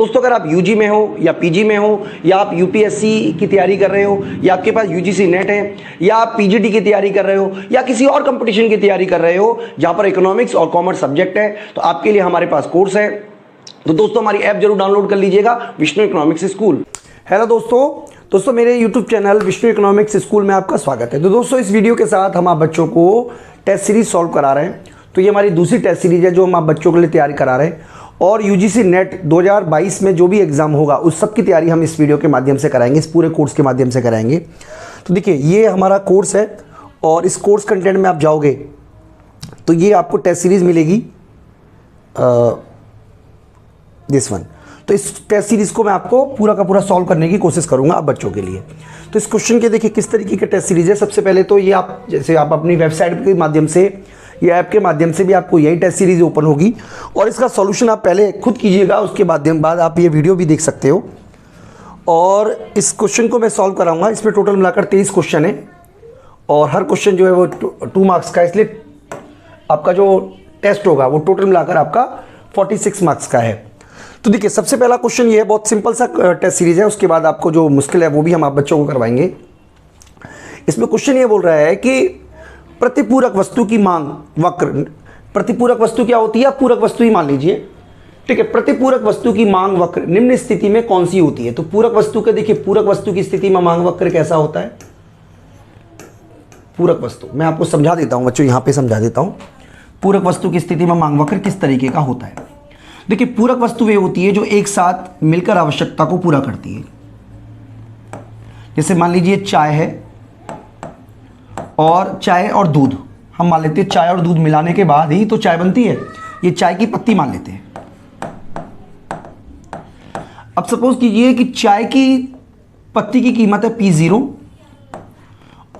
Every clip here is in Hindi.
दोस्तों, अगर आप यूजी में हो या पीजी में हो या आप यूपीएससी की तैयारी कर रहे हो या आपके पास यूजीसी नेट है या आप पीजीटी की तैयारी कर रहे हो या किसी और कंपटीशन की तैयारी कर रहे हो जहां पर इकोनॉमिक्स और कॉमर्स सब्जेक्ट है, तो आपके लिए हमारे पास कोर्स है। तो दोस्तों, हमारी ऐप जरूर डाउनलोड कर लीजिएगा, विष्णु इकोनॉमिक्स स्कूल। हेलो दोस्तों, मेरे YouTube channel Vishnu economics school में आपका स्वागत है। तो दोस्तों, इस वीडियो के साथ हम आप बच्चों को टेस्ट सीरीज सॉल्व करा रहे हैं। तो ये हमारी दूसरी टेस्ट सीरीज है जो हम आप बच्चों के लिए तैयारी करा रहे हैं, और यूजीसी नेट 2022 में जो भी एग्ज़ाम होगा उस सब की तैयारी हम इस वीडियो के माध्यम से कराएंगे, इस पूरे कोर्स के माध्यम से कराएंगे। तो देखिए, ये हमारा कोर्स है और इस कोर्स कंटेंट में आप जाओगे तो ये आपको टेस्ट सीरीज़ मिलेगी, दिस वन। तो इस टेस्ट सीरीज़ को मैं आपको पूरा का पूरा सॉल्व करने की कोशिश करूंगा आप बच्चों के लिए। तो इस क्वेश्चन के देखिए किस तरीके के टेस्ट सीरीज़ है। सबसे पहले तो ये आप जैसे आप अपनी वेबसाइट के माध्यम से या ऐप के माध्यम से भी आपको यही टेस्ट सीरीज ओपन होगी और इसका सॉल्यूशन आप पहले खुद कीजिएगा, उसके बाद आप ये वीडियो भी देख सकते हो। और इस क्वेश्चन को मैं सॉल्व कराऊंगा। इसमें टोटल मिलाकर 23 क्वेश्चन है और हर क्वेश्चन जो है वो 2 मार्क्स का, इसलिए आपका जो टेस्ट होगा वो टोटल मिलाकर आपका 46 मार्क्स का है। तो देखिए, सबसे पहला क्वेश्चन ये है, बहुत सिंपल सा टेस्ट सीरीज है। उसके बाद आपको जो मुश्किल है वो भी हम आप बच्चों को करवाएंगे। इसमें क्वेश्चन ये बोल रहा है कि प्रतिपूरक वस्तु की मांग वक्र। प्रतिपूरक वस्तु क्या होती है, पूरक वस्तु ही मान लीजिए, ठीक है। प्रतिपूरक वस्तु की मांग वक्र निम्न स्थिति में कौन सी होती है। तो पूरक वस्तु के देखिए, पूरक वस्तु की स्थिति में मांग वक्र कैसा होता है। पूरक वस्तु मैं आपको समझा देता हूं बच्चों, यहां पे समझा देता हूं पूरक वस्तु की स्थिति में मांग वक्र किस तरीके का होता है। देखिए, पूरक वस्तु वे होती है जो एक साथ मिलकर आवश्यकता को पूरा करती है। जैसे मान लीजिए चाय है और चाय और दूध, हम मान लेते हैं चाय और दूध मिलाने के बाद ही तो चाय बनती है। ये चाय की पत्ती मान लेते हैं। अब सपोज कीजिए कि चाय की पत्ती की कीमत है P0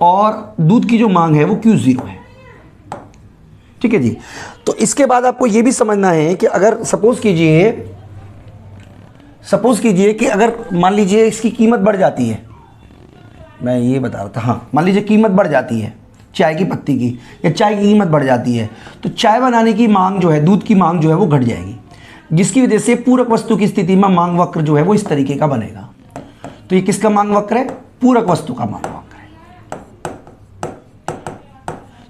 और दूध की जो मांग है वो Q0 है, ठीक है जी। तो इसके बाद आपको ये भी समझना है कि अगर सपोज कीजिए कि अगर मान लीजिए इसकी कीमत बढ़ जाती है, मैं ये बता रहा था, हाँ, मान लीजिए कीमत बढ़ जाती है चाय की पत्ती की या चाय की कीमत बढ़ जाती है, तो चाय बनाने की मांग जो है, दूध की मांग जो है वो घट जाएगी, जिसकी वजह से पूरक वस्तु की स्थिति में मांग वक्र जो है वो इस तरीके का बनेगा। तो ये किसका मांग वक्र है, पूरक वस्तु का मांग वक्र है।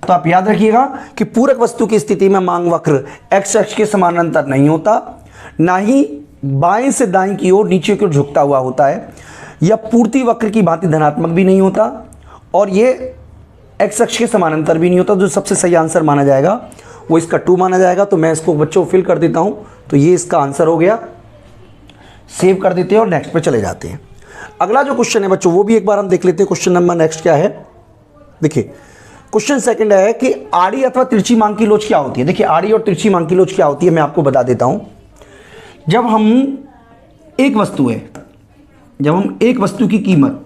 तो आप याद रखिएगा कि पूरक वस्तु की स्थिति में मांग वक्र एक्स अक्ष के समानांतर नहीं होता, ना ही बाएं से दाएं की ओर नीचे की ओर झुकता हुआ होता है, या पूर्ति वक्र की भांति धनात्मक भी नहीं होता, और ये एक्स अक्ष के समानांतर भी नहीं होता। जो सबसे सही आंसर माना जाएगा वो इसका 2 माना जाएगा। तो मैं इसको बच्चों फिल कर देता हूं, तो ये इसका आंसर हो गया। सेव कर देते हैं और नेक्स्ट पे चले जाते हैं। अगला जो क्वेश्चन है बच्चों वो भी एक बार हम देख लेते हैं। क्वेश्चन नंबर नेक्स्ट क्या है, देखिए क्वेश्चन सेकंड है कि आड़ी अथवा तिरछी मांग की लोच क्या होती है। देखिए, आड़ी और तिरछी मांग की लोच क्या होती है मैं आपको बता देता हूं। जब हम एक वस्तु की कीमत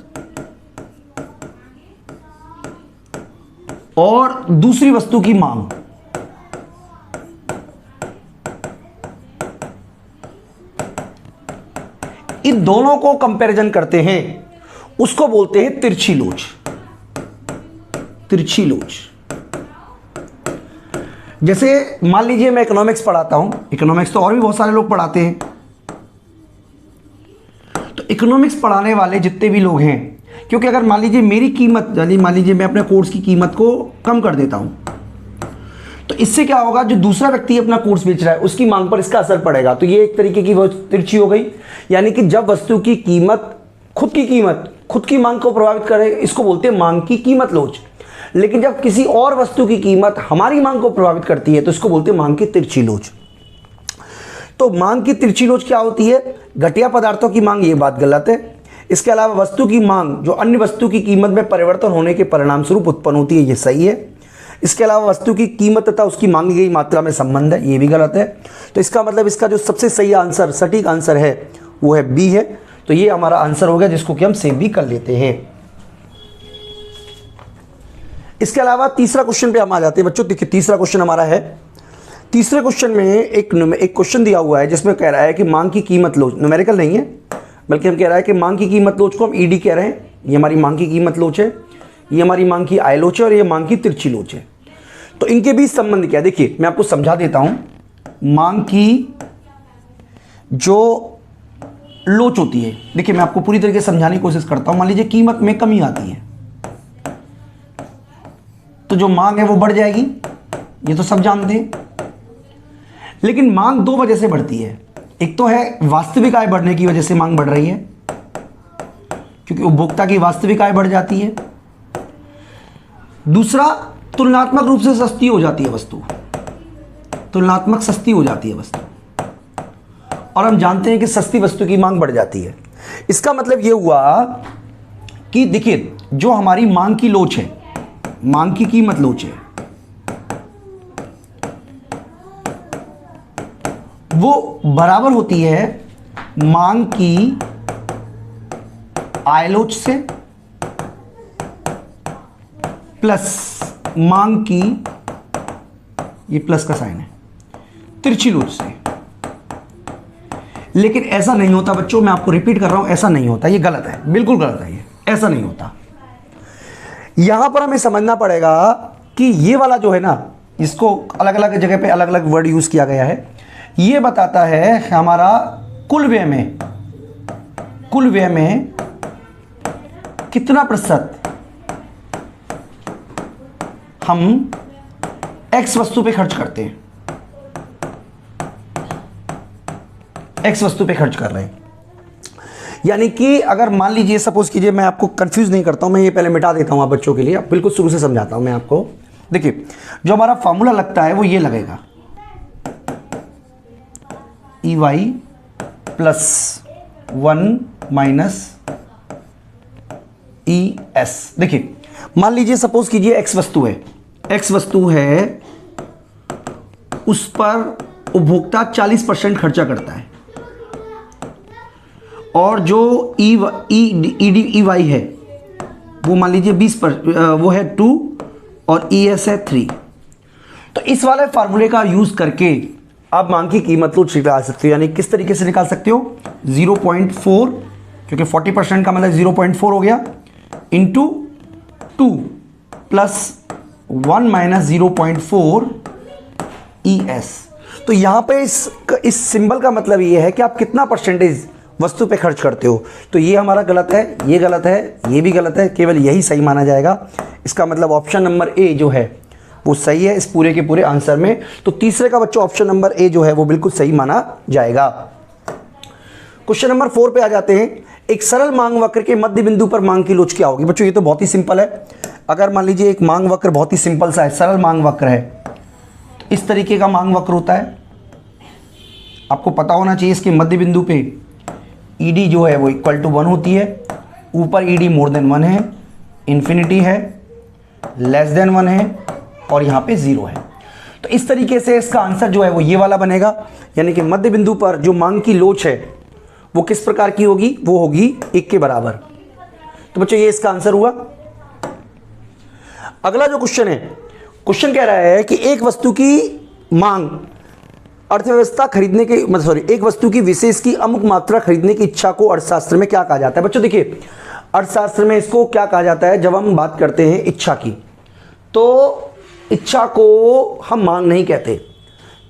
और दूसरी वस्तु की मांग इन दोनों को कंपैरिजन करते हैं, उसको बोलते हैं तिरछी लोच। तिरछी लोच। जैसे मान लीजिए मैं इकोनॉमिक्स पढ़ाता हूं, इकोनॉमिक्स तो और भी बहुत सारे लोग पढ़ाते हैं। तो इकोनॉमिक्स पढ़ाने वाले जितने भी लोग हैं, क्योंकि अगर मान लीजिए मेरी कीमत, यानी मान लीजिए मैं अपने कोर्स की कीमत को कम कर देता हूं, तो इससे क्या होगा, जो दूसरा व्यक्ति अपना कोर्स बेच रहा है उसकी मांग पर इसका असर पड़ेगा। तो ये एक तरीके की तिरछी हो गई। यानी कि जब वस्तु की कीमत खुद की मांग को प्रभावित करे, इसको बोलते हैं मांग की कीमत लोच। लेकिन जब किसी और वस्तु की कीमत हमारी मांग को प्रभावित करती है तो इसको बोलते हैं मांग की तिरछी लोच। तो मांग की तिरछी लोच क्या होती है, घटिया पदार्थों की मांग, ये बात गलत है। इसके अलावा वस्तु की मांग जो अन्य वस्तु की कीमत में परिवर्तन होने के परिणाम स्वरूप उत्पन्न होती है, ये सही है। इसके अलावा वस्तु की कीमत तथा उसकी मांगी गई मात्रा में संबंध है, ये भी गलत है। तो इसका मतलब इसका जो सबसे सही आंसर, सटीक आंसर है वो है बी है। तो ये हमारा आंसर हो गया, जिसको कि हम सेव भी कर लेते हैं। इसके अलावा तीसरा क्वेश्चन पे हम आ जाते हैं बच्चों। देखिए, तीसरा क्वेश्चन हमारा है, तीसरे क्वेश्चन में एक क्वेश्चन दिया हुआ है जिसमें कह रहा है कि मांग की कीमत लोच, न्यूमेरिकल नहीं है बल्कि हम कह रहा है कि मांग की कीमत लोच को हम ईडी कह रहे हैं। ये हमारी मांग की कीमत लोच है, ये हमारी मांग की आय लोच है और ये मांग की तिरछी लोच है। तो इनके बीच संबंध क्या है, देखिए मैं आपको समझा देता हूं। मांग की जो लोच होती है। देखिए मैं आपको पूरी तरीके से समझाने की कोशिश करता हूं। मान लीजिए कीमत में कमी आती है तो जो मांग है वो बढ़ जाएगी, ये तो सब जानते हैं। लेकिन मांग दो वजह से बढ़ती है। एक तो है वास्तविक आय बढ़ने की वजह से मांग बढ़ रही है, क्योंकि उपभोक्ता की वास्तविक आय बढ़ जाती है। दूसरा, तुलनात्मक रूप से सस्ती हो जाती है वस्तु, तुलनात्मक सस्ती हो जाती है वस्तु, और हम जानते हैं कि सस्ती वस्तु की मांग बढ़ जाती है। इसका मतलब यह हुआ कि देखिए जो हमारी मांग की लोच है, मांग की कीमत लोच है, वो बराबर होती है मांग की आय लोच से प्लस मांग की, ये प्लस का साइन है, तिरछी लोच से। लेकिन ऐसा नहीं होता बच्चों, मैं आपको रिपीट कर रहा हूं, ऐसा नहीं होता, ये गलत है, बिल्कुल गलत है, ये ऐसा नहीं होता। यहां पर हमें समझना पड़ेगा कि ये वाला जो है ना, इसको अलग अलग जगह पे अलग अलग वर्ड यूज किया गया है। ये बताता है हमारा कुल व्यय में कितना प्रतिशत हम एक्स वस्तु पे खर्च करते हैं, एक्स वस्तु पे खर्च कर रहे हैं। यानी कि अगर मान लीजिए, सपोज कीजिए, मैं आपको कंफ्यूज नहीं करता हूं, मैं ये पहले मिटा देता हूं आप बच्चों के लिए, बिल्कुल शुरू से समझाता हूं मैं आपको। देखिए जो हमारा फॉर्मूला लगता है वो ये लगेगा, e y plus 1 minus e s. देखिए मान लीजिए सपोज कीजिए एक्स वस्तु है, एक्स वस्तु है, उस पर उपभोक्ता 40% खर्चा करता है, और जो ई वाई है वो मान लीजिए 20 पर, वो है 2 और ई एस है 3। तो इस वाले फार्मूले का यूज करके आप मांग की कीमत लोच निकाल सकते हो। यानी किस तरीके से निकाल सकते हो, 0.4, क्योंकि 40% का मतलब 0.4 हो गया, into 2 plus 1 minus 0.4 E S. तो यहां पे इस सिंबल का मतलब ये है कि आप कितना परसेंटेज वस्तु पे खर्च करते हो। तो ये हमारा गलत है, ये गलत है, ये भी गलत है, केवल यही सही माना जाएगा। इसका मतलब ऑप्शन नंबर ए जो है वो सही है इस पूरे के पूरे आंसर में। तो तीसरे का बच्चों ऑप्शन नंबर ए जो है वो बिल्कुल सही माना जाएगा। क्वेश्चन नंबर 4 पे आ जाते हैं। एक सरल मांग वक्र के मध्य बिंदु पर मांग की लोच क्या होगी। बच्चों ये तो बहुत ही सिंपल है। अगर मान लीजिए एक मांग वक्र बहुत ही सिंपल सा है, सरल मांग वक्र है, तो इस तरीके का मांग वक्र होता है। आपको पता होना चाहिए इसके मध्य बिंदु पे ईडी जो है वो इक्वल टू 1 होती है, ऊपर ईडी मोर देन 1 है, इन्फिनिटी है, लेस देन 1 है, और यहाँ पे 0 है। तो इस तरीके से इसका आंसर जो है वो ये वाला बनेगा। यानी कि मध्य बिंदु पर जो मांग की लोच है वो किस प्रकार की होगी, वो होगी 1 के बराबर। तो बच्चों ये इसका आंसर हुआ। अगला जो क्वेश्चन है, क्वेश्चन कह रहा है कि एक वस्तु की मांग अर्थव्यवस्था खरीदने के एक वस्तु की विशेष की अमुक मात्रा खरीदने की इच्छा को अर्थशास्त्र में क्या कहा जाता है। बच्चों देखिए अर्थशास्त्र में इसको क्या कहा जाता है, जब हम बात करते हैं इच्छा की, तो इच्छा को हम मांग नहीं कहते।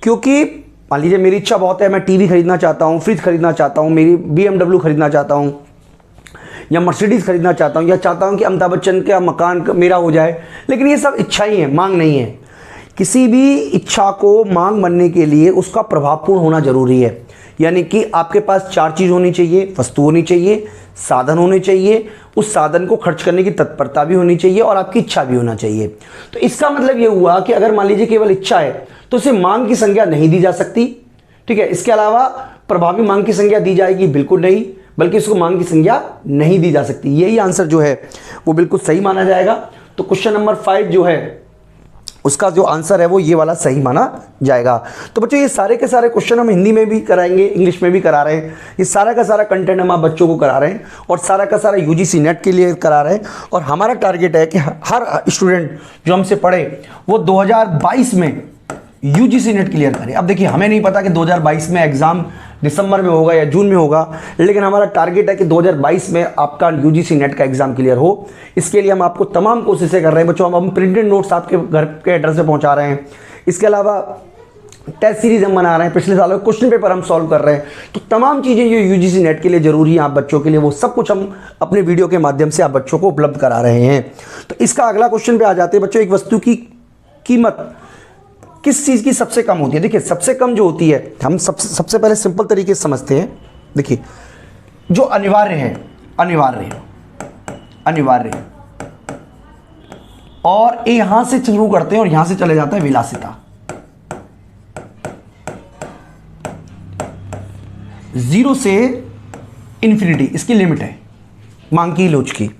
क्योंकि मान लीजिए मेरी इच्छा बहुत है, मैं टीवी खरीदना चाहता हूँ, फ्रिज खरीदना चाहता हूँ, मेरी BMW खरीदना चाहता हूँ, या मर्सिडीज खरीदना चाहता हूँ, या चाहता हूँ कि अमिताभ बच्चन का मकान मेरा हो जाए। लेकिन ये सब इच्छा ही है, मांग नहीं है। किसी भी इच्छा को मांग बनने के लिए उसका प्रभावपूर्ण होना जरूरी है। यानी कि आपके पास 4 चीज़ होनी चाहिए, वस्तु होनी चाहिए, साधन होने चाहिए, उस साधन को खर्च करने की तत्परता भी होनी चाहिए, और आपकी इच्छा भी होना चाहिए। तो इसका मतलब ये हुआ कि अगर मान लीजिए केवल इच्छा है तो उसे मांग की संज्ञा नहीं दी जा सकती। ठीक है, इसके अलावा प्रभावी मांग की संज्ञा दी जाएगी, बिल्कुल नहीं, बल्कि इसको मांग की संज्ञा नहीं दी जा सकती। यही आंसर जो है वो बिल्कुल सही माना जाएगा। तो क्वेश्चन नंबर 5 जो है उसका जो आंसर है वो ये वाला सही माना जाएगा। तो बच्चों ये सारे के सारे क्वेश्चन हम हिंदी में भी कराएंगे, इंग्लिश में भी करा रहे हैं। ये सारा का सारा कंटेंट हम आप बच्चों को करा रहे हैं, और सारा का सारा यूजीसी नेट के लिए करा रहे हैं। और हमारा टारगेट है कि हर स्टूडेंट जो हमसे पढ़े वो 2022 में यूजीसी नेट क्लियर करे। अब देखिए हमें नहीं पता कि 2022 में एग्जाम दिसंबर में होगा या जून में होगा, लेकिन हमारा टारगेट है कि 2022 में आपका यूजीसी नेट का एग्जाम क्लियर हो। इसके लिए हम आपको तमाम कोशिशें कर रहे हैं बच्चों। हम प्रिंटेड नोट्स आपके घर के एड्रेस पे पहुंचा रहे हैं। इसके अलावा टेस्ट सीरीज हम बना रहे हैं, पिछले सालों के क्वेश्चन पेपर हम सॉल्व कर रहे हैं, तो तमाम चीज़ें जो यूजीसी नेट के लिए ज़रूरी हैं आप बच्चों के लिए, वो सब कुछ हम अपने वीडियो के माध्यम से आप बच्चों को उपलब्ध करा रहे हैं। तो इसका अगला क्वेश्चन पे आ जाते हैं बच्चों, एक वस्तु की कीमत किस चीज़ की सबसे कम होती है? देखिए सबसे कम जो होती है, हम सबसे पहले सिंपल तरीके से समझते हैं। देखिए जो अनिवार्य है, अनिवार्य और यहां से शुरू करते हैं और यहां से चले जाता है विलासिता। 0 से इन्फिनिटी इसकी लिमिट है मांग की लोच की।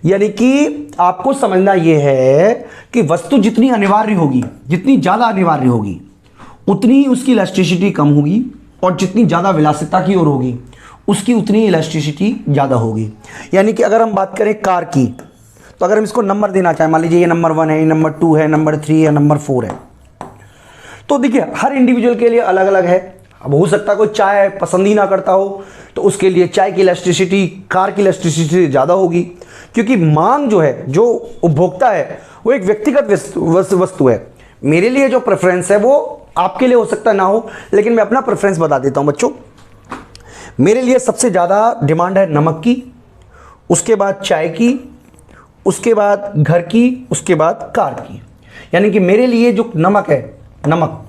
यानी कि आपको समझना यह है कि वस्तु जितनी अनिवार्य होगी, जितनी ज़्यादा अनिवार्य होगी, उतनी ही उसकी इलास्टिसिटी कम होगी, और जितनी ज़्यादा विलासिता की ओर होगी उसकी उतनी इलास्टिसिटी ज़्यादा होगी। यानी कि अगर हम बात करें कार की, तो अगर हम इसको नंबर देना चाहें, मान लीजिए ये नंबर 1 है, ये नंबर 2 है, नंबर 3 है, नंबर 4 है, तो देखिए हर इंडिविजुअल के लिए अलग अलग है। अब हो सकता है कोई चाय पसंद ही ना करता हो, तो उसके लिए चाय की इलास्टिसिटी कार की इलास्टिसिटी ज़्यादा होगी, क्योंकि मांग जो है, जो उपभोक्ता है, वो एक व्यक्तिगत वस्तु है। मेरे लिए जो प्रेफरेंस है वो आपके लिए हो सकता ना हो, लेकिन मैं अपना प्रेफरेंस बता देता हूं बच्चों। मेरे लिए सबसे ज़्यादा डिमांड है नमक की, उसके बाद चाय की, उसके बाद घर की, उसके बाद कार की। यानी कि मेरे लिए जो नमक है, नमक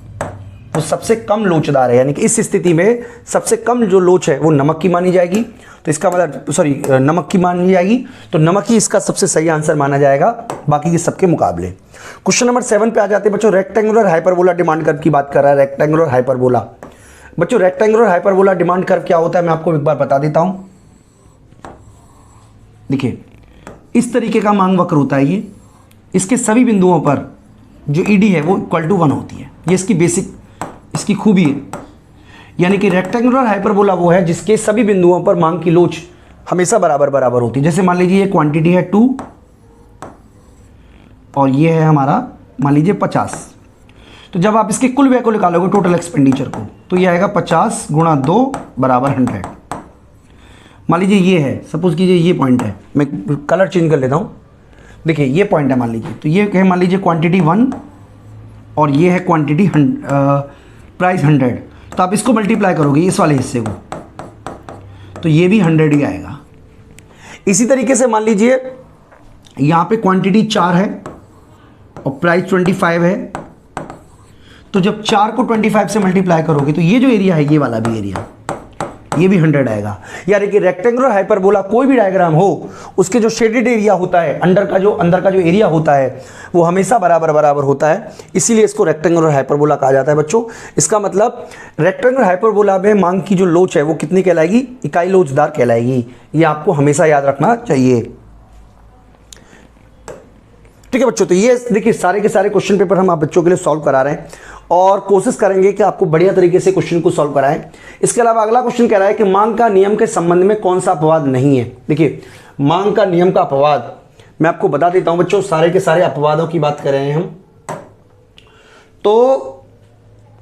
वो सबसे कम लोचदार है। यानी कि इस स्थिति में सबसे कम जो लोच है वो नमक की मानी जाएगी। तो इसका मतलब नमक की मानी जाएगी, तो नमक ही इसका सबसे सही आंसर माना जाएगा बाकी के सबके मुकाबले। क्वेश्चन नंबर 7 पे आ जाते हैं बच्चों। रेक्टेंगुलर हाइपरबोला डिमांड कर्व की बात कर रहा है। रेक्टेंगुलर हाइपरबोला, बच्चों रेक्टेंगुलर हाइपरबोला डिमांड कर्व क्या होता है मैं आपको एक बार बता देता हूं। देखिए इस तरीके का मांग वक्र होता है ये, इसके सभी बिंदुओं पर जो ईडी है वो इक्वल टू 1 होती है। ये इसकी बेसिक, इसकी खूबी है। यानी कि रेक्टेंगुलर हाइपरबोला वो है जिसके सभी बिंदुओं पर मांग की लोच हमेशा बराबर बराबर होती है। जैसे मान लीजिए ये क्वांटिटी है 2 और ये है हमारा मान लीजिए 50, तो जब आप इसके कुल व्यय को निकालोगे टोटल एक्सपेंडिचर को, तो ये आएगा 50 गुणा 2 बराबर 100। मान लीजिए ये है, सपोज कीजिए ये पॉइंट है, मैं कलर चेंज कर लेता हूँ। देखिए ये पॉइंट है मान लीजिए, तो ये है मान लीजिए क्वांटिटी 1 और ये है क्वांटिटी प्राइस 100। तो आप इसको मल्टीप्लाई करोगे इस वाले हिस्से को, तो ये भी 100 ही आएगा। इसी तरीके से मान लीजिए यहाँ पे क्वांटिटी 4 है और प्राइस 25 है, तो जब 4 को 25 से मल्टीप्लाई करोगे तो ये जो एरिया है, ये वाला भी एरिया, ये भी 100 आएगा। यानी कि रेक्टेंगुलर हाइपरबोला कोई भी डायग्राम हो, उसके जो शेडेड एरिया होता है, अंदर का जो एरिया होता है वो हमेशा बराबर बराबर होता है, इसीलिए इसको रेक्टेंगुलर हाइपरबोला कहा जाता है बच्चों। इसका मतलब रेक्टेंगुलर हाइपरबोला में मांग की जो लोच है वो कितनी कहलाएगी? इकाई लोचदार कहलाएगी। ये आपको हमेशा याद रखना चाहिए। ठीक है बच्चों, तो ये देखिए सारे के सारे क्वेश्चन पेपर हम आप बच्चों के लिए सॉल्व करा रहे हैं और कोशिश करेंगे कि आपको बढ़िया तरीके से क्वेश्चन को सॉल्व कराएं। इसके अलावा अगला क्वेश्चन कह रहा है कि मांग का नियम के संबंध में कौन सा अपवाद नहीं है। देखिए मांग का नियम का अपवाद मैं आपको बता देता हूं बच्चों, सारे के सारे अपवादों की बात कर रहे हैं हम। तो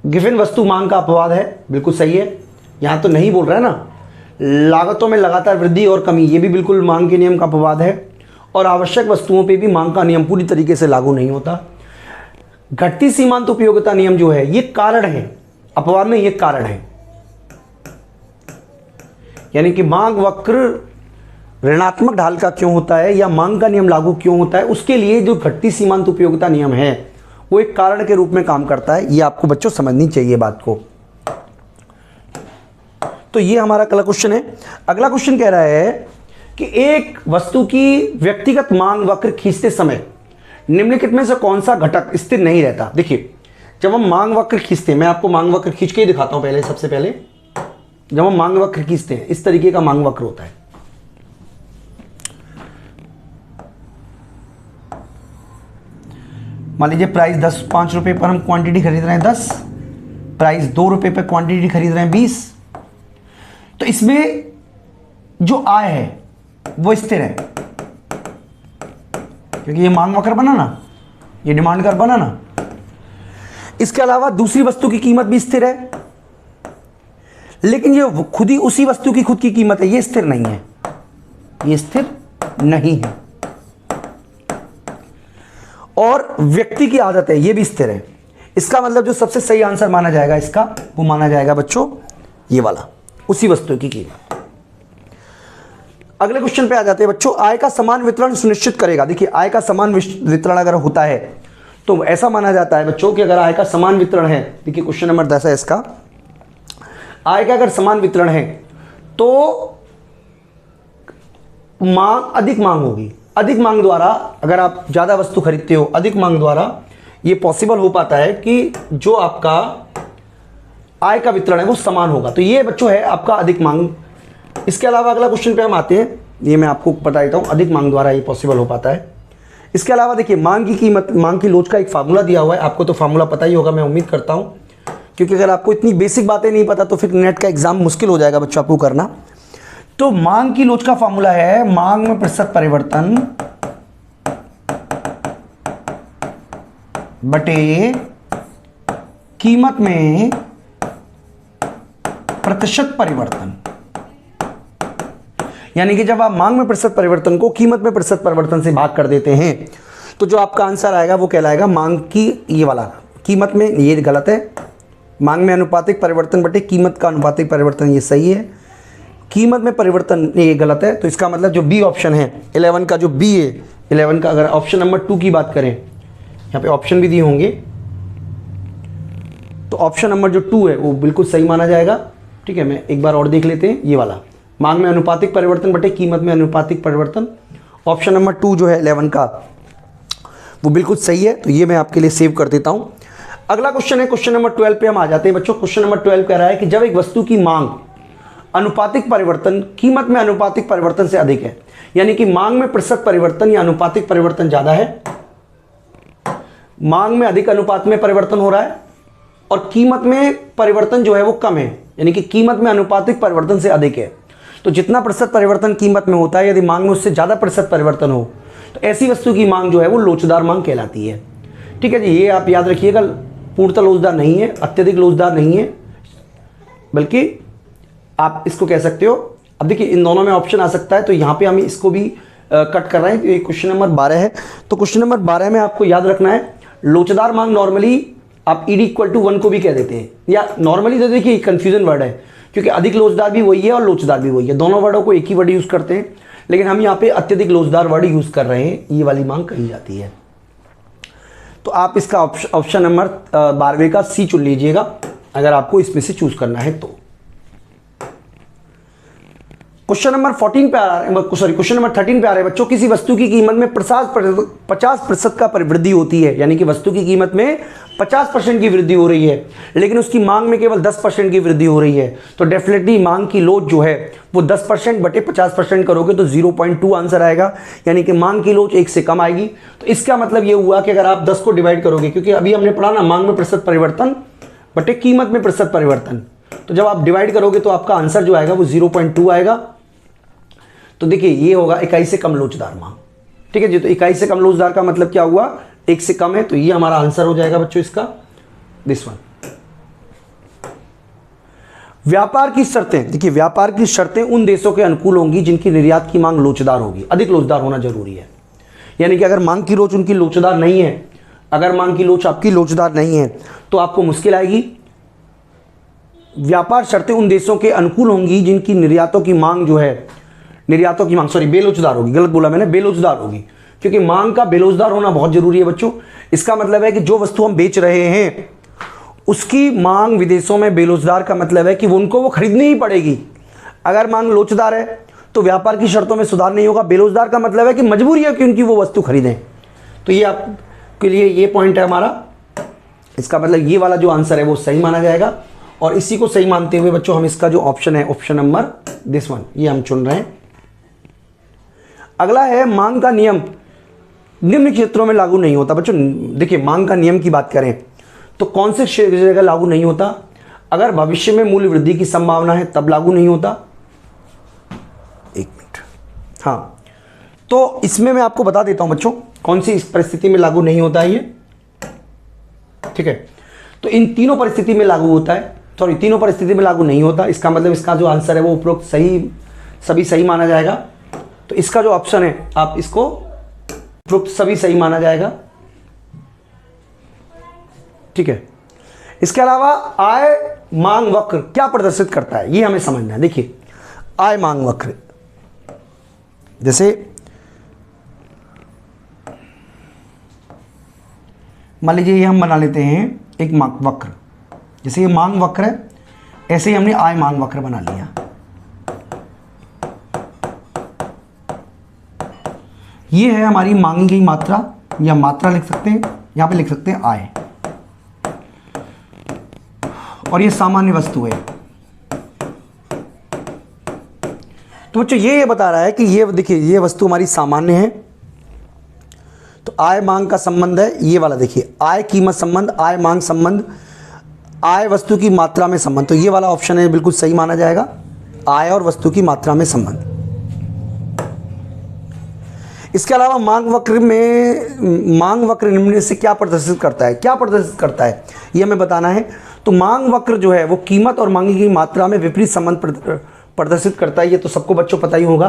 गिवन वस्तु मांग का अपवाद है, बिल्कुल सही है। यहां तो नहीं बोल रहा है ना, लागतों में लगातार वृद्धि और कमी, ये भी बिल्कुल मांग के नियम का अपवाद है। और आवश्यक वस्तुओं पे भी मांग का नियम पूरी तरीके से लागू नहीं होता। घटती सीमांत उपयोगिता नियम जो है ये कारण है, अपवाद नहीं, ये कारण है। यानी कि मांग वक्र ऋणात्मक ढाल का क्यों होता है या मांग का नियम लागू क्यों होता है, उसके लिए जो घटती सीमांत उपयोगिता नियम है वो एक कारण के रूप में काम करता है। ये आपको बच्चों समझनी चाहिए बात को। तो ये हमारा अगला क्वेश्चन है। अगला क्वेश्चन कह रहा है कि एक वस्तु की व्यक्तिगत मांग वक्र खींचते समय निम्नलिखित में से कौन सा घटक स्थिर नहीं रहता। देखिए जब हम मांग वक्र खींचते हैं, मैं आपको मांग वक्र खींच के ही दिखाता हूं पहले। सबसे पहले जब हम मांग वक्र खींचते हैं, इस तरीके का मांग वक्र होता है। मान लीजिए प्राइस 5 रुपए पर हम क्वांटिटी खरीद रहे हैं 10, प्राइस 2 रुपए पर क्वांटिटी खरीद रहे हैं 20। तो इसमें जो आय है वो स्थिर है, क्योंकि ये मांग वक्र बना ना, ये डिमांड कर्व बना ना। इसके अलावा दूसरी वस्तु की कीमत भी स्थिर है, लेकिन ये खुद ही उसी वस्तु की खुद की कीमत है, ये स्थिर नहीं है, ये स्थिर नहीं है। और व्यक्ति की आदत है, ये भी स्थिर है। इसका मतलब जो सबसे सही आंसर माना जाएगा इसका, वो माना जाएगा बच्चों ये वाला, उसी वस्तु की कीमत। अगले क्वेश्चन पे आ जाते हैं बच्चों, आय का समान वितरण सुनिश्चित करेगा। देखिए आय का समान वितरण अगर होता है तो ऐसा माना जाता है बच्चों कि अगर आय का समान वितरण है, देखिए क्वेश्चन नंबर 10 है इसका, आय का अगर समान वितरण है तो मांग, अधिक मांग होगी। अधिक मांग द्वारा अगर आप ज़्यादा वस्तु खरीदते हो, अधिक मांग द्वारा ये पॉसिबल हो पाता है कि जो आपका आय का वितरण है वो समान होगा। तो ये बच्चों है आपका अधिक मांग। इसके अलावा अगला क्वेश्चन पे हम आते हैं, ये मैं आपको बता देता हूँ, अधिक मांग द्वारा ये पॉसिबल हो पाता है। इसके अलावा देखिए मांग की कीमत, मांग की लोच का एक फार्मूला दिया हुआ है, आपको तो फार्मूला पता ही होगा मैं उम्मीद करता हूँ, क्योंकि अगर आपको इतनी बेसिक बातें नहीं पता तो फिर नेट का एग्जाम मुश्किल हो जाएगा बच्चों आपको करना। तो मांग की लोच का फार्मूला है मांग में प्रतिशत परिवर्तन बटे कीमत में प्रतिशत परिवर्तन। यानी कि जब आप मांग में प्रतिशत परिवर्तन को कीमत में प्रतिशत परिवर्तन से भाग कर देते हैं तो जो आपका आंसर आएगा वो कहलाएगा मांग की, ये वाला कीमत में, ये गलत है, मांग में अनुपातिक परिवर्तन बटे कीमत का अनुपातिक परिवर्तन, ये सही है, कीमत में परिवर्तन ये गलत है। तो इसका मतलब जो बी ऑप्शन है 11 का, जो बी है 11 का, अगर ऑप्शन नंबर 2 की बात करें, यहाँ पे ऑप्शन भी दिए होंगे, तो ऑप्शन नंबर जो 2 है वो बिल्कुल सही माना जाएगा। ठीक है, मैं एक बार और देख लेते हैं, ये वाला मांग में अनुपातिक परिवर्तन बटे कीमत में अनुपातिक परिवर्तन, ऑप्शन नंबर 2 जो है 11 का वो बिल्कुल सही है। तो ये मैं आपके लिए सेव कर देता हूं। अगला क्वेश्चन है क्वेश्चन नंबर 12 पे हम आ जाते हैं बच्चों। क्वेश्चन नंबर 12 कह रहा है कि जब एक वस्तु की मांग अनुपातिक परिवर्तन कीमत में अनुपातिक परिवर्तन से अधिक है, यानी कि मांग में प्रतिशत परिवर्तन या अनुपातिक परिवर्तन ज्यादा है, मांग में अधिक अनुपात में परिवर्तन हो रहा है और कीमत में परिवर्तन जो है वो कम है, यानी कि कीमत में अनुपातिक परिवर्तन से अधिक है। तो जितना प्रतिशत परिवर्तन कीमत में होता है, यदि मांग में उससे ज़्यादा प्रतिशत परिवर्तन हो तो ऐसी वस्तु की मांग जो है वो लोचदार मांग कहलाती है। ठीक है जी, ये आप याद रखिएगा, पूर्णतः लोचदार नहीं है, अत्यधिक लोचदार नहीं है, बल्कि आप इसको कह सकते हो। अब देखिए इन दोनों में ऑप्शन आ सकता है, तो यहाँ पे हम इसको भी कट कर रहे हैं। ये क्वेश्चन नंबर 12 है, तो क्वेश्चन नंबर 12 में आपको याद रखना है लोचदार मांग नॉर्मली आप ईडी इक्वल टू 1 को भी कह देते हैं, या नॉर्मली तो देखिए कंफ्यूजन वर्ड है, क्योंकि अधिक लोचदार भी वही है और लोचदार भी वही है, दोनों वर्डों को एक ही वर्ड यूज करते हैं, लेकिन हम यहाँ पे अत्यधिक लोचदार वर्ड यूज कर रहे हैं, ये वाली मांग कही जाती है। तो आप इसका ऑप्शन नंबर 12 का सी चुन लीजिएगा अगर आपको इसमें से चूज करना है तो। क्वेश्चन नंबर 14 पे आ रहा है, सॉरी क्वेश्चन नंबर 13 पे आ रहा है बच्चों, किसी वस्तु की कीमत में 50% का वृद्धि होती है, यानी कि वस्तु की कीमत में 50% की वृद्धि हो रही है, लेकिन उसकी मांग में केवल 10% की वृद्धि हो रही है, तो डेफिनेटली मांग की लोच जो है वो 10% बटे 50% करोगे तो 0.2 आंसर आएगा, यानी कि मांग की लोच 1 से कम आएगी। तो इसका मतलब ये हुआ कि अगर आप 10 को डिवाइड करोगे, क्योंकि अभी हमने पढ़ा ना मांग में प्रतिशत परिवर्तन बटे कीमत में प्रतिशत परिवर्तन, तो जब आप डिवाइड करोगे तो आपका आंसर जो आएगा वो 0.2 आएगा। तो देखिए ये होगा इकाई से कम लोचदार मांग। ठीक है जी, तो इकाई से कम लोचदार का मतलब क्या हुआ, 1 से कम है, तो ये हमारा आंसर हो जाएगा बच्चों इसका, दिस वन। व्यापार की शर्तें, देखिए व्यापार की शर्तें उन देशों के अनुकूल होंगी जिनकी निर्यात की मांग लोचदार होगी, अधिक लोचदार होना जरूरी है। यानी कि अगर मांग की लोच उनकी लोचदार नहीं है, अगर मांग की लोच आपकी लोचदार नहीं है तो आपको मुश्किल आएगी। व्यापार शर्तें उन देशों के अनुकूल होंगी जिनकी निर्यातों की मांग जो है, निर्यातों की मांग सॉरी बेलोचदार होगी, गलत बोला मैंने, बेलोचदार होगी, क्योंकि मांग का बेलोचदार होना बहुत जरूरी है बच्चों। इसका मतलब है कि जो वस्तु हम बेच रहे हैं उसकी मांग विदेशों में बेलोचदार का मतलब है कि उनको वो खरीदनी ही पड़ेगी। अगर मांग लोचदार है तो व्यापार की शर्तों में सुधार नहीं होगा। बेलोचदार का मतलब है कि मजबूरी है कि उनकी वो वस्तु खरीदें। तो ये आपके लिए ये पॉइंट है हमारा, इसका मतलब ये वाला जो आंसर है वो सही माना जाएगा। और इसी को सही मानते हुए बच्चों हम इसका जो ऑप्शन है, ऑप्शन नंबर दिस वन, ये हम चुन रहे हैं। अगला है मांग का नियम निम्न क्षेत्रों में लागू नहीं होता। बच्चों देखिए मांग का नियम की बात करें तो कौन से जगह लागू नहीं होता, अगर भविष्य में मूल्य वृद्धि की संभावना है तब लागू नहीं होता। एक मिनट, हाँ, तो इसमें मैं आपको बता देता हूं बच्चों कौन सी इस परिस्थिति में लागू नहीं होता है ये। ठीक है, तो इन तीनों परिस्थिति में लागू होता है, सॉरी तीनों परिस्थिति में लागू नहीं होता। इसका मतलब इसका जो आंसर है वो उपरोक्त सही सभी सही माना जाएगा। तो इसका जो ऑप्शन है आप इसको उपरोक्त सभी सही माना जाएगा। ठीक है। इसके अलावा आय मांग वक्र क्या प्रदर्शित करता है, ये हमें समझना है। देखिए आय मांग वक्र, जैसे मान लीजिए ये हम बना लेते हैं एक वक्र, जैसे ये मांग वक्र है, ऐसे ही हमने आय मांग वक्र बना लिया। ये है हमारी मांगी गई मात्रा, या मात्रा लिख सकते हैं, यहां पे लिख सकते हैं आय, और ये सामान्य वस्तु है। तो बच्चों ये बता रहा है कि ये देखिए ये वस्तु हमारी सामान्य है, तो आय मांग का संबंध है ये वाला, देखिए आय कीमत संबंध, आय मांग संबंध, आय वस्तु की मात्रा में संबंध, तो ये वाला ऑप्शन है बिल्कुल सही माना जाएगा, आय और वस्तु की मात्रा में संबंध। इसके अलावा मांग वक्र में, मांग वक्र निम्न से क्या प्रदर्शित करता है, क्या प्रदर्शित करता है ये हमें बताना है। तो मांग वक्र जो है वो कीमत और मांगी गई मात्रा में विपरीत संबंध प्रदर्शित करता है, ये तो सबको बच्चों पता ही होगा,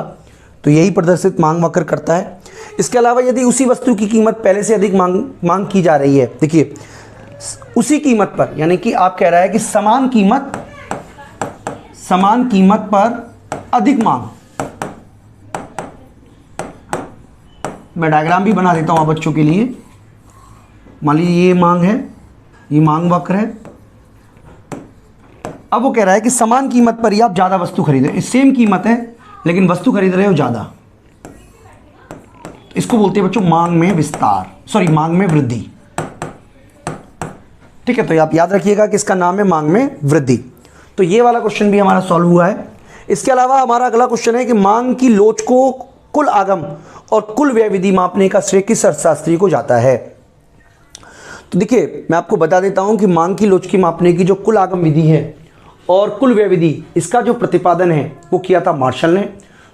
तो यही प्रदर्शित मांग वक्र करता है। इसके अलावा यदि उसी वस्तु की कीमत पहले से अधिक मांग की जा रही है, देखिए उसी कीमत पर, यानी कि आप कह रहा है कि समान कीमत पर अधिक मांग, मैं डायग्राम भी बना देता हूं आप बच्चों के लिए। मान लीजिए ये मांग है, ये मांग वक्र है, अब वो कह रहा है कि समान कीमत पर ही आप ज़्यादा वस्तु खरीद रहे हो, सेम कीमत है लेकिन वस्तु खरीद रहे हो ज़्यादा, इसको बोलते हैं बच्चों मांग में विस्तार, सॉरी मांग में वृद्धि। ठीक है, तो आप याद रखिएगा कि इसका नाम है मांग में वृद्धि। तो ये वाला क्वेश्चन भी हमारा सॉल्व हुआ है। इसके अलावा हमारा अगला क्वेश्चन है कि मांग की लोच को कुल आगम और कुल व्यय विधि मापने का श्रेय किस अर्थशास्त्री को जाता है। तो देखिए मैं आपको बता देता हूं कि मांग की लोच की मापने की जो कुल आगम विधि है और कुल व्यय विधि, इसका जो प्रतिपादन है वो किया था मार्शल ने।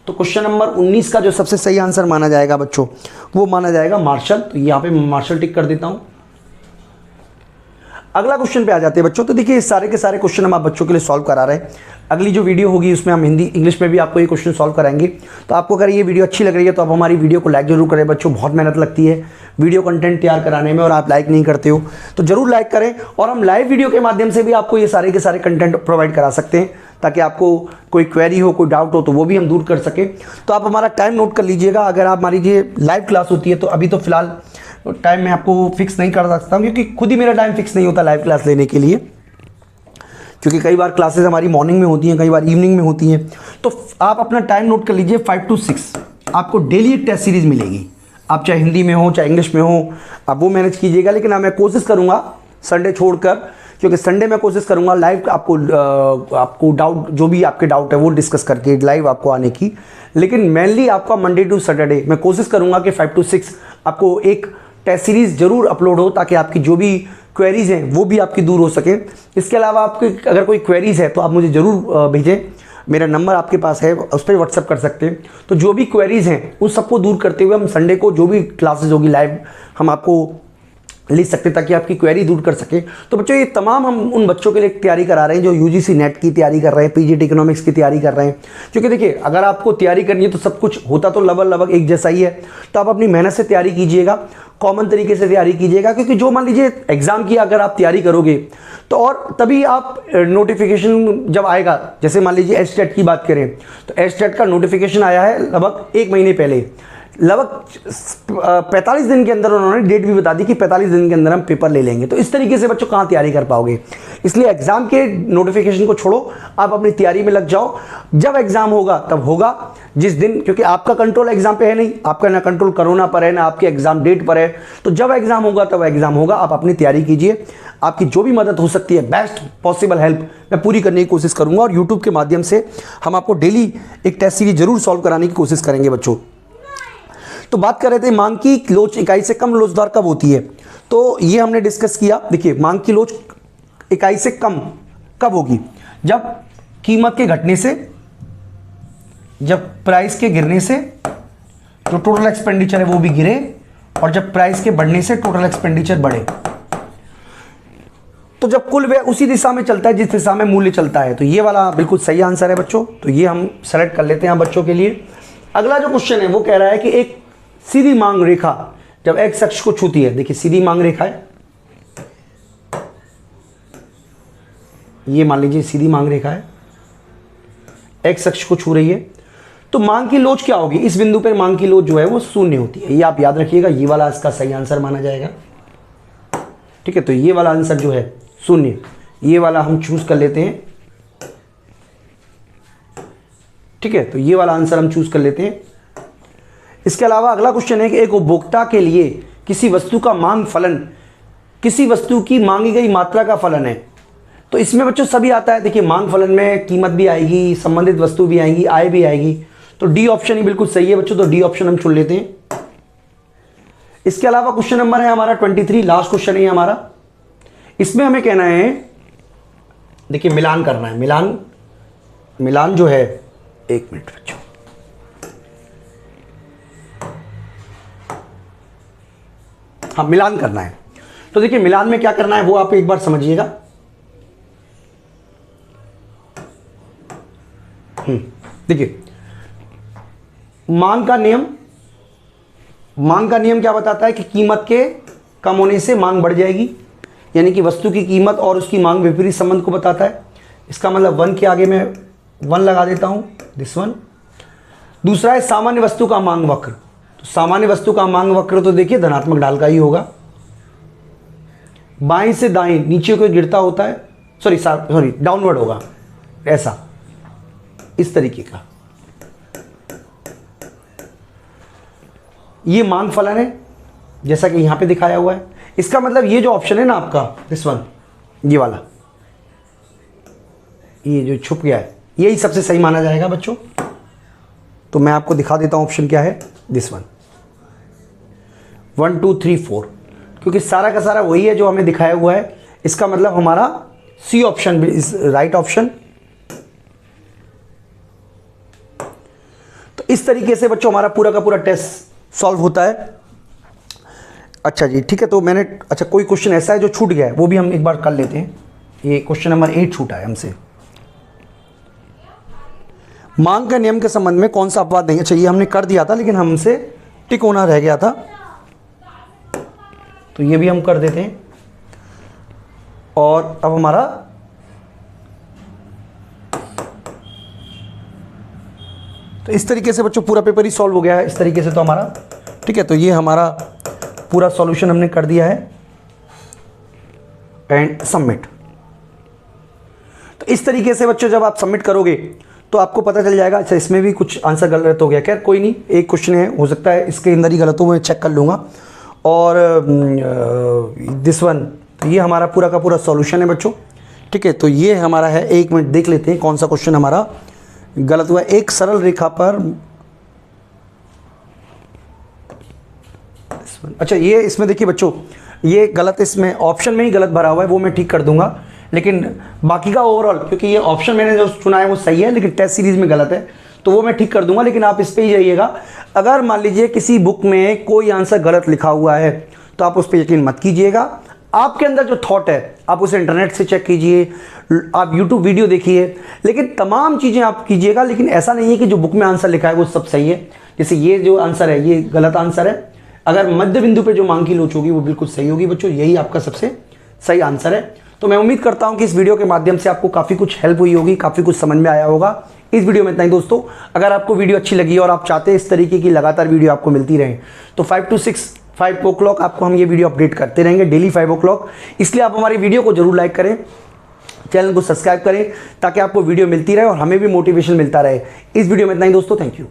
तो क्वेश्चन नंबर 19 का जो सबसे सही आंसर माना जाएगा बच्चों, वो माना जाएगा मार्शल। तो यहाँ पे मार्शल टिक कर देता हूं। अगला क्वेश्चन पे आ जाते हैं बच्चों। तो देखिए सारे के सारे क्वेश्चन हम आप बच्चों के लिए सॉल्व करा रहे हैं। अगली जो वीडियो होगी उसमें हम हिंदी इंग्लिश में भी आपको ये क्वेश्चन सॉल्व कराएंगे। तो आपको अगर ये वीडियो अच्छी लग रही है तो आप हमारी वीडियो को लाइक जरूर करें बच्चों, बहुत मेहनत लगती है वीडियो कंटेंट तैयार कराने में और आप लाइक नहीं करते हो, तो जरूर लाइक करें। और हम लाइव वीडियो के माध्यम से भी आपको ये सारे के सारे कंटेंट प्रोवाइड करा सकते हैं, ताकि आपको कोई क्वेरी हो, कोई डाउट हो तो वो भी हम दूर कर सकें। तो आप हमारा टाइम नोट कर लीजिएगा। अगर आप मान लीजिए लाइव क्लास होती है तो अभी तो फिलहाल टाइम मैं आपको फिक्स नहीं कर सकता हूँ, क्योंकि खुद ही मेरा टाइम फिक्स नहीं होता लाइव क्लास लेने के लिए, क्योंकि कई बार क्लासेस हमारी मॉर्निंग में होती हैं, कई बार इवनिंग में होती हैं। तो आप अपना टाइम नोट कर लीजिए, 5 to 6 आपको डेली एक टेस्ट सीरीज मिलेगी। आप चाहे हिंदी में हो चाहे इंग्लिश में हो, आप वो मैनेज कीजिएगा। लेकिन मैं कोशिश करूँगा संडे छोड़कर, क्योंकि संडे में कोशिश करूँगा लाइव आपको डाउट, जो भी आपके डाउट है वो डिस्कस करके लाइव आपको आने की। लेकिन मेनली आपका मंडे टू सैटरडे मैं कोशिश करूँगा कि 5 to 6 आपको एक टेस्ट सीरीज जरूर अपलोड हो, ताकि आपकी जो भी क्वेरीज हैं वो भी आपकी दूर हो सके। इसके अलावा आपके अगर कोई क्वेरीज है तो आप मुझे ज़रूर भेजें, मेरा नंबर आपके पास है, उस पर व्हाट्सअप कर सकते हैं। तो जो भी क्वेरीज हैं उन सबको दूर करते हुए हम संडे को जो भी क्लासेज होगी लाइव हम आपको लिख सकते हैं, ताकि आपकी क्वेरी दूर कर सके। तो बच्चों ये तमाम हम उन बच्चों के लिए तैयारी करा रहे हैं जो यूजीसी नेट की तैयारी कर रहे हैं, पीजीटी इकोनॉमिक्स की तैयारी कर रहे हैं। क्योंकि देखिए अगर आपको तैयारी करनी है तो सब कुछ होता तो लगभग एक जैसा ही है। तो आप अपनी मेहनत से तैयारी कीजिएगा, कॉमन तरीके से तैयारी कीजिएगा, क्योंकि जो मान लीजिए एग्जाम की अगर आप तैयारी करोगे तो और तभी आप नोटिफिकेशन जब आएगा, जैसे मान लीजिए एचटेट की बात करें तो एचटेट का नोटिफिकेशन आया है लगभग 1 महीने पहले, लगभग 45 दिन के अंदर उन्होंने डेट भी बता दी कि 45 दिन के अंदर हम पेपर ले लेंगे। तो इस तरीके से बच्चों कहाँ तैयारी कर पाओगे, इसलिए एग्जाम के नोटिफिकेशन को छोड़ो, आप अपनी तैयारी में लग जाओ। जब एग्जाम होगा तब होगा जिस दिन, क्योंकि आपका कंट्रोल एग्जाम पे है नहीं, आपका ना कंट्रोल कोरोना पर है ना आपके एग्जाम डेट पर है। तो जब एग्जाम होगा तब एग्जाम होगा, आप अपनी तैयारी कीजिए। आपकी जो भी मदद हो सकती है, बेस्ट पॉसिबल हेल्प मैं पूरी करने की कोशिश करूंगा। और यूट्यूब के माध्यम से हम आपको डेली एक टेस्ट सीरीज जरूर सॉल्व कराने की कोशिश करेंगे बच्चों। तो बात कर रहे थे मांग की लोच इकाई से कम लोचदार कब होती है, तो ये हमने डिस्कस किया। देखिए मांग की लोच इकाई से कम कब होगी, जब कीमत के घटने से, जब प्राइस के गिरने से जो टोटल एक्सपेंडिचर है वो भी गिरे, और जब प्राइस के बढ़ने से टोटल एक्सपेंडिचर बढ़े। तो जब कुल व्यय उसी दिशा में चलता है जिस दिशा में मूल्य चलता है। तो ये वाला बिल्कुल सही आंसर है बच्चों, तो ये हम सेलेक्ट कर लेते हैं बच्चों के लिए। अगला जो क्वेश्चन है वो कह रहा है कि एक सीधी मांग रेखा जब एक्स अक्ष को छूती है, देखिए सीधी मांग रेखा है, ये मान लीजिए सीधी मांग रेखा है, एक्स अक्ष को छू रही है, तो मांग की लोच क्या होगी, इस बिंदु पर मांग की लोच जो है वो शून्य होती है। ये आप याद रखिएगा, ये वाला इसका सही आंसर माना जाएगा। ठीक है, तो ये वाला आंसर जो है शून्य, ये वाला हम चूज कर लेते हैं। ठीक है, तो ये वाला आंसर हम चूज कर लेते हैं। इसके अलावा अगला क्वेश्चन है कि एक उपभोक्ता के लिए किसी वस्तु का मांग फलन किसी वस्तु की मांगी गई मात्रा का फलन है। तो इसमें बच्चों सभी आता है। देखिए, मांग फलन में कीमत भी आएगी, संबंधित वस्तु भी आएगी, आय भी आएगी। तो डी ऑप्शन ही बिल्कुल सही है बच्चों, तो डी ऑप्शन हम चुन लेते हैं। इसके अलावा क्वेश्चन नंबर है हमारा 23, लास्ट क्वेश्चन है हमारा। इसमें हमें कहना है, देखिए मिलान करना है। मिलान जो है, एक मिनट बच्चों, हाँ मिलान करना है। तो देखिए मिलान में क्या करना है वो आप एक बार समझिएगा। देखिए मांग का नियम क्या बताता है कि कीमत के कम होने से मांग बढ़ जाएगी, यानी कि वस्तु की कीमत और उसकी मांग विपरीत संबंध को बताता है। इसका मतलब 1 के आगे मैं 1 लगा देता हूं, दिस 1। दूसरा है सामान्य वस्तु का मांग वक्र। तो सामान्य वस्तु का मांग वक्र तो देखिए धनात्मक ढाल का ही होगा, बाएं से दाएं नीचे को गिरता होता है, सॉरी डाउनवर्ड होगा, ऐसा इस तरीके का। ये मांग फलन है जैसा कि यहां पे दिखाया हुआ है। इसका मतलब ये जो ऑप्शन है ना आपका, दिस 1, ये वाला, ये जो छुप गया है, यही सबसे सही माना जाएगा बच्चों। तो मैं आपको दिखा देता हूं ऑप्शन क्या है, दिस 1, 1 2 3 4, क्योंकि सारा का सारा वही है जो हमें दिखाया हुआ है। इसका मतलब हमारा C option is right option. तो इस तरीके से बच्चों हमारा पूरा का पूरा टेस्ट सॉल्व होता है। अच्छा जी, ठीक है। तो मैंने, अच्छा कोई क्वेश्चन ऐसा है जो छूट गया है, वो भी हम एक बार कर लेते हैं। ये क्वेश्चन नंबर 8 छूटा है हमसे। मांग के नियम के संबंध में कौन सा अपवाद नहीं। अच्छा, ये हमने कर दिया था लेकिन हमसे टिक होना रह गया था, तो ये भी हम कर देते हैं। और अब हमारा तो इस तरीके से बच्चों पूरा पेपर ही सॉल्व हो गया है इस तरीके से तो हमारा। ठीक है, तो ये हमारा पूरा सॉल्यूशन हमने कर दिया है एंड सबमिट। तो इस तरीके से बच्चों जब आप सबमिट करोगे तो आपको पता चल जाएगा। अच्छा, इसमें भी कुछ आंसर गलत हो गया, खैर कोई नहीं, एक क्वेश्चन है, हो सकता है इसके अंदर ही गलत हो, मैं चेक कर लूँगा। और दिस 1, तो ये हमारा पूरा का पूरा सॉल्यूशन है बच्चों। ठीक है, तो ये हमारा है, 1 मिनट देख लेते हैं कौन सा क्वेश्चन हमारा गलत हुआ। एक सरल रेखा पर, अच्छा ये इसमें देखिए बच्चों, ये गलत, इसमें ऑप्शन में ही गलत भरा हुआ है, वो मैं ठीक कर दूंगा। लेकिन बाकी का ओवरऑल, क्योंकि ये ऑप्शन मैंने जो चुना है वो सही है, लेकिन टेस्ट सीरीज में गलत है, तो वो मैं ठीक कर दूंगा। लेकिन आप इस पे ही जाइएगा। अगर मान लीजिए किसी बुक में कोई आंसर गलत लिखा हुआ है तो आप उस पर यकीन मत कीजिएगा। आपके अंदर जो थॉट है आप उसे इंटरनेट से चेक कीजिए, आप यूट्यूब वीडियो देखिए, लेकिन तमाम चीज़ें आप कीजिएगा। लेकिन ऐसा नहीं है कि जो बुक में आंसर लिखा है वो सब सही है। जैसे ये जो आंसर है ये गलत आंसर है, अगर मध्य बिंदु पे जो मांग की लोच होगी वो बिल्कुल सही होगी बच्चों, यही आपका सबसे सही आंसर है। तो मैं उम्मीद करता हूं कि इस वीडियो के माध्यम से आपको काफ़ी कुछ हेल्प हुई होगी, काफ़ी कुछ समझ में आया होगा। इस वीडियो में इतना ही दोस्तों। अगर आपको वीडियो अच्छी लगी और आप चाहते हैं इस तरीके की लगातार वीडियो आपको मिलती रहे, तो 5 to 6 5 o'clock आपको हम ये वीडियो अपडेट करते रहेंगे डेली 5 o'clock। इसलिए आप हमारी वीडियो को जरूर लाइक करें, चैनल को सब्सक्राइब करें, ताकि आपको वीडियो मिलती रहे और हमें भी मोटिवेशन मिलता रहे। इस वीडियो में इतना ही दोस्तों, थैंक यू।